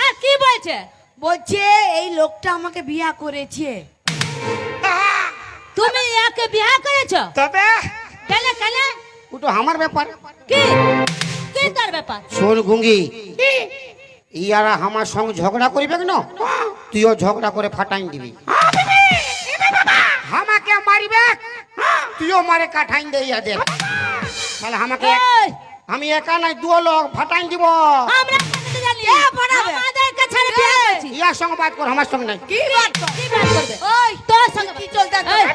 হ্যাঁ কি বলছে? বলছে এই লোকটা আমাকে বিয়া করেছে। তুমি একে বিয়ে করেছো? তবে কেনে কেনে? ওটা আমার ব্যাপার। কি কি তার ব্যাপার? শোন গুঙ্গি, ইয়ারা আমার সঙ্গে ঝগড়া করিবে কেন, তুইও ঝগড়া করে ফাটাই দিবি। আমাকে মারিবে, তুইও মারে কাঠাই দে ইয়া দেখ। তাহলে আমাকে এই, আমি একা নাই, দুও লোক ফাটাই দিব। আমরা করতে জানি। কে বানাবে? আমাদেরকে ছেড়ে বিয়ে করেছি। ইয়ার সঙ্গে বাদ কর, আমার সঙ্গে নাই। কি বাত করবে? ওই তোর সঙ্গে কি চলতে আছে? এই,